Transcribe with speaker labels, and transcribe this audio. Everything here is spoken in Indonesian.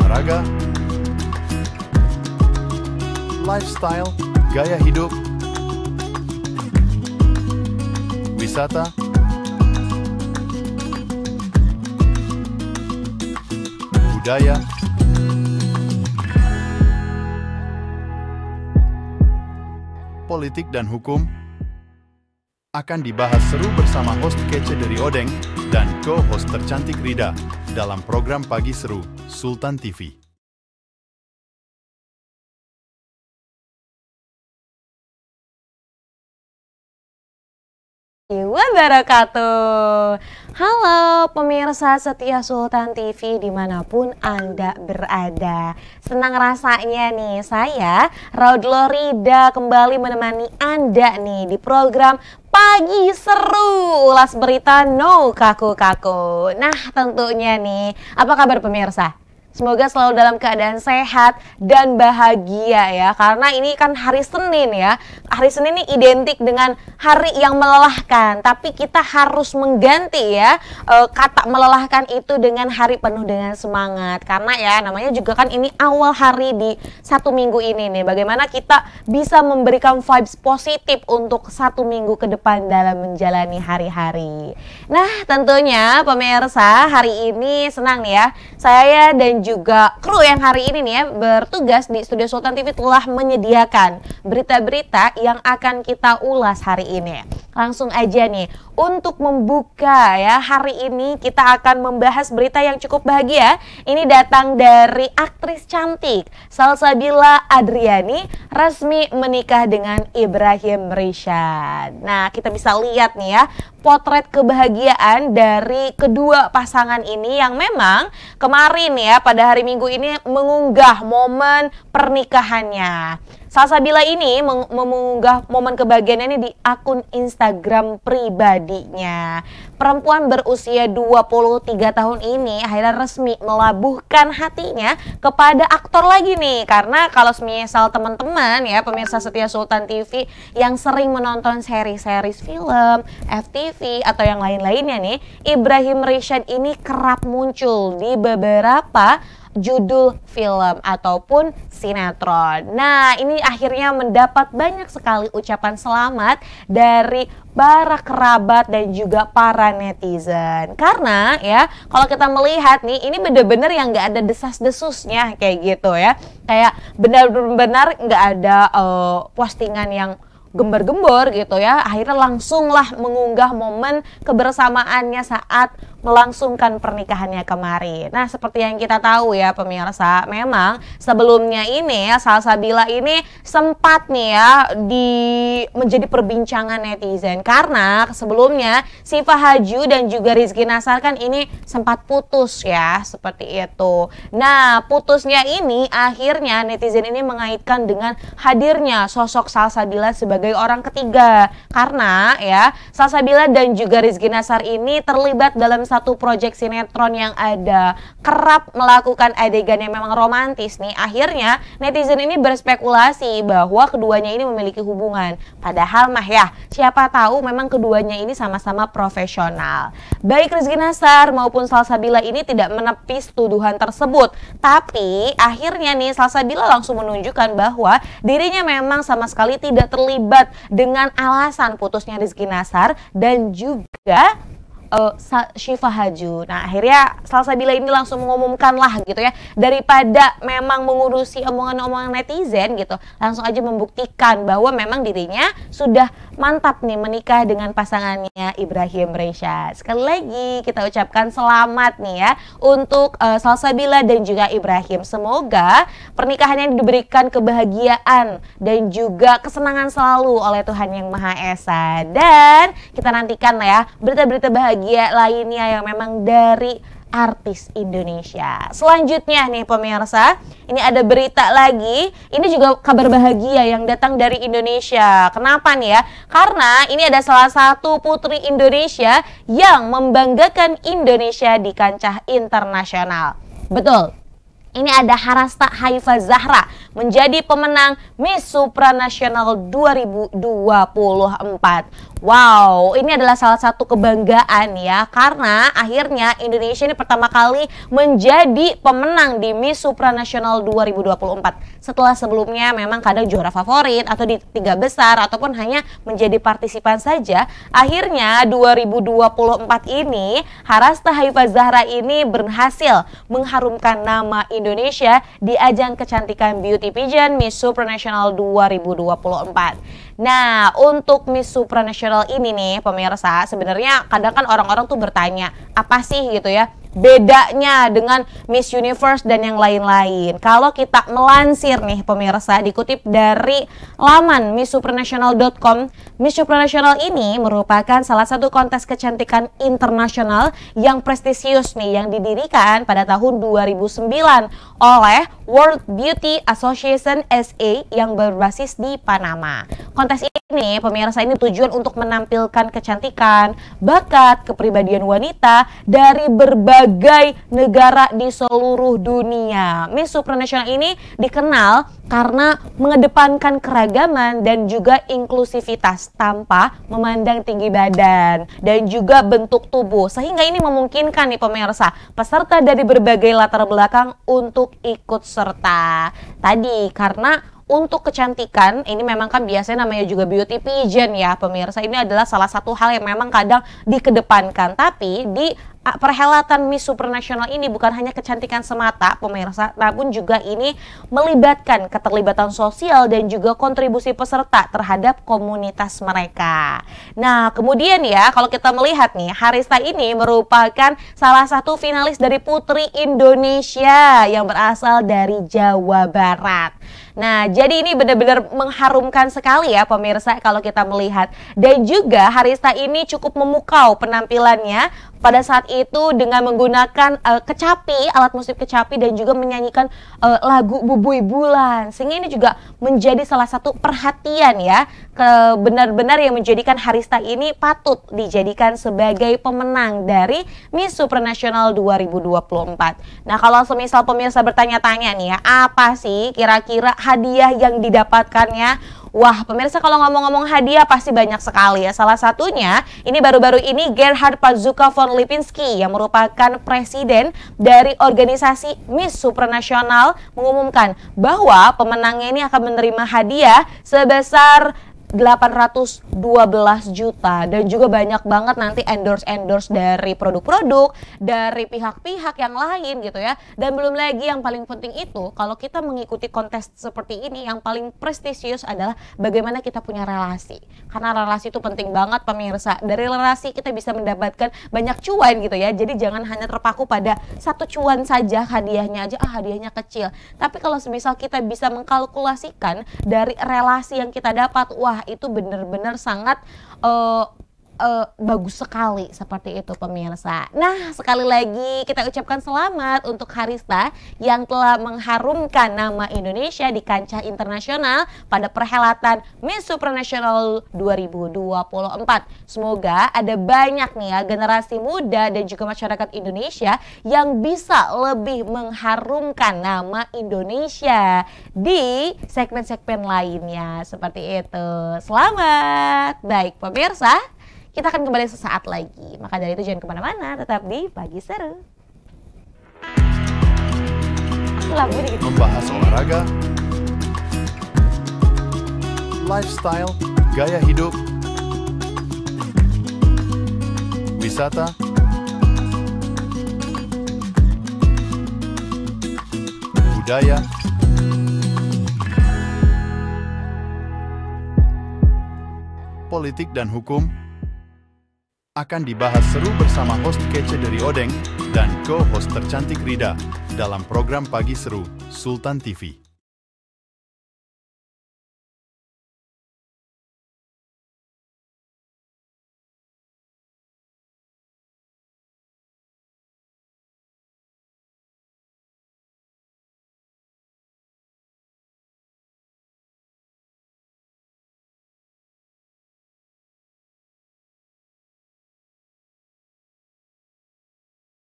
Speaker 1: olahraga, lifestyle, gaya hidup, wisata, budaya, politik dan hukum akan dibahas seru bersama host kece dari Odeng dan co-host tercantik Rida dalam program Pagi Seru Sultan TV.
Speaker 2: Wabarakatuh. Halo pemirsa setia Sultan TV dimanapun Anda berada. Senang rasanya nih saya Raudlo Rida kembali menemani Anda nih di program Pagi Seru, ulas berita no kaku-kaku. Nah tentunya nih, apa kabar pemirsa? Semoga selalu dalam keadaan sehat dan bahagia ya. Karena ini kan hari Senin ya. Hari Senin ini identik dengan hari yang melelahkan. Tapi kita harus mengganti ya kata melelahkan itu dengan hari penuh dengan semangat. Karena ya namanya juga kan ini awal hari di satu minggu ini nih. Bagaimana kita bisa memberikan vibes positif untuk satu minggu ke depan dalam menjalani hari-hari. Nah tentunya pemirsa hari ini senang nih ya. Saya dan juga kru yang hari ini nih ya bertugas di Studio Sultan TV telah menyediakan berita-berita yang akan kita ulas hari ini. Langsung aja nih untuk membuka ya hari ini kita akan membahas berita yang cukup bahagia. Ini datang dari aktris cantik Salsabila Adriani resmi menikah dengan Ibrahim Rishad. Nah kita bisa lihat nih ya potret kebahagiaan dari kedua pasangan ini yang memang kemarin ya pada hari Minggu ini mengunggah momen pernikahannya. Salsabila ini mengunggah momen kebahagiaannya ini di akun Instagram pribadinya. Perempuan berusia 23 tahun ini akhirnya resmi melabuhkan hatinya kepada aktor lagi nih. Karena kalau semisal teman-teman ya pemirsa setia Sultan TV yang sering menonton seri-seri film, FTV atau yang lain-lainnya nih, Ibrahim Rishad ini kerap muncul di beberapa judul film ataupun sinetron. Nah ini akhirnya mendapat banyak sekali ucapan selamat dari para kerabat dan juga para netizen. Karena ya kalau kita melihat nih ini benar-benar yang nggak ada desas-desusnya kayak gitu ya. Kayak benar-benar nggak ada postingan yang gembar-gembor gitu ya. Akhirnya langsunglah mengunggah momen kebersamaannya saat melangsungkan pernikahannya kemarin. Nah seperti yang kita tahu ya pemirsa, memang sebelumnya ini ya Salsabila ini sempat nih ya menjadi perbincangan netizen karena sebelumnya Syifa Haju dan juga Rizky Nasar kan ini sempat putus ya seperti itu. Nah putusnya ini akhirnya netizen ini mengaitkan dengan hadirnya sosok Salsabila sebagai orang ketiga karena ya Salsabila dan juga Rizky Nasar ini terlibat dalam satu proyek sinetron yang ada, kerap melakukan adegan yang memang romantis nih. Akhirnya netizen ini berspekulasi bahwa keduanya ini memiliki hubungan. Padahal mah ya siapa tahu memang keduanya ini sama-sama profesional. Baik Rizky Nasar maupun Salsabila ini tidak menepis tuduhan tersebut. Tapi akhirnya nih Salsabila langsung menunjukkan bahwa dirinya memang sama sekali tidak terlibat dengan alasan putusnya Rizky Nasar dan juga Syifa Haju. Nah akhirnya Salsabila ini langsung mengumumkan lah gitu ya, daripada memang mengurusi omongan-omongan netizen gitu, langsung aja membuktikan bahwa memang dirinya sudah mantap nih menikah dengan pasangannya Ibrahim Rishad. Sekali lagi kita ucapkan selamat nih ya untuk Salsabila dan juga Ibrahim. Semoga pernikahannya diberikan kebahagiaan dan juga kesenangan selalu oleh Tuhan Yang Maha Esa. Dan kita nantikan ya berita-berita bahagia lainnya yang memang dari artis Indonesia. Selanjutnya nih pemirsa, ini ada berita lagi. Ini juga kabar bahagia yang datang dari Indonesia. Kenapa nih ya? Karena ini ada salah satu putri Indonesia yang membanggakan Indonesia di kancah internasional. Betul. Ini ada Harasta Haifa Zahra menjadi pemenang Miss Supranational 2024. Wow, ini adalah salah satu kebanggaan ya, karena akhirnya Indonesia ini pertama kali menjadi pemenang di Miss Supranational 2024. Setelah sebelumnya memang kadang juara favorit atau di 3 besar ataupun hanya menjadi partisipan saja. Akhirnya 2024 ini Harasta Haifa Zahra ini berhasil mengharumkan nama Indonesia di ajang kecantikan beauty pageant Miss Supranational 2024. Nah, untuk Miss Supranational ini nih pemirsa, sebenarnya kadang kan orang-orang tuh bertanya, apa sih gitu ya bedanya dengan Miss Universe dan yang lain-lain. Kalau kita melansir nih pemirsa, dikutip dari laman MissSupranational.com, Miss Supranational ini merupakan salah satu kontes kecantikan internasional yang prestisius nih, yang didirikan pada tahun 2009 oleh World Beauty Association SA yang berbasis di Panama. Kontes ini pemirsa ini tujuan untuk menampilkan kecantikan, bakat, kepribadian wanita dari berbagai negara di seluruh dunia. Miss Supranational ini dikenal karena mengedepankan keragaman dan juga inklusivitas tanpa memandang tinggi badan dan juga bentuk tubuh, sehingga ini memungkinkan nih pemirsa peserta dari berbagai latar belakang untuk ikut serta. Tadi karena untuk kecantikan ini memang kan biasanya namanya juga beauty pageant ya pemirsa, ini adalah salah satu hal yang memang kadang dikedepankan, tapi di perhelatan Miss Supranational ini bukan hanya kecantikan semata pemirsa, namun juga ini melibatkan keterlibatan sosial dan juga kontribusi peserta terhadap komunitas mereka. Nah kemudian ya, kalau kita melihat nih, Harista ini merupakan salah satu finalis dari Putri Indonesia yang berasal dari Jawa Barat. Nah, jadi ini benar-benar mengharumkan sekali ya pemirsa kalau kita melihat. Dan juga Harista ini cukup memukau penampilannya pada saat itu dengan menggunakan kecapi, alat musik kecapi, dan juga menyanyikan lagu Bubui Bulan. Sehingga ini juga menjadi salah satu perhatian ya, benar-benar yang menjadikan Harista ini patut dijadikan sebagai pemenang dari Miss Supranational 2024. Nah, kalau semisal pemirsa bertanya-tanya nih ya, apa sih kira-kira hadiah yang didapatkannya? Wah pemirsa, kalau ngomong-ngomong hadiah pasti banyak sekali ya. Salah satunya ini baru-baru ini Gerhard Pazuka von Lipinski yang merupakan presiden dari organisasi Miss Supranational mengumumkan bahwa pemenangnya ini akan menerima hadiah sebesar 812 juta dan juga banyak banget nanti endorse dari produk-produk dari pihak-pihak yang lain gitu ya. Dan belum lagi yang paling penting itu, kalau kita mengikuti kontes seperti ini, yang paling prestisius adalah bagaimana kita punya relasi, karena relasi itu penting banget pemirsa. Dari relasi kita bisa mendapatkan banyak cuan gitu ya. Jadi jangan hanya terpaku pada satu cuan saja, hadiahnya aja hadiahnya kecil. Tapi kalau semisal kita bisa mengkalkulasikan dari relasi yang kita dapat, wah itu benar-benar sangat bagus sekali seperti itu pemirsa. Nah sekali lagi kita ucapkan selamat untuk Harista yang telah mengharumkan nama Indonesia di kancah internasional pada perhelatan Miss Supranational 2024. Semoga ada banyak nih ya generasi muda dan juga masyarakat Indonesia yang bisa lebih mengharumkan nama Indonesia di segmen-segmen lainnya seperti itu. Selamat. Baik pemirsa, kita akan kembali sesaat lagi. Maka dari itu jangan kemana-mana, tetap di Pagi Seru.
Speaker 1: Membahas olahraga, lifestyle, gaya hidup, wisata, budaya, politik dan hukum akan dibahas seru bersama host kece dari Odeng dan co-host tercantik Rida dalam program Pagi Seru Sultan TV.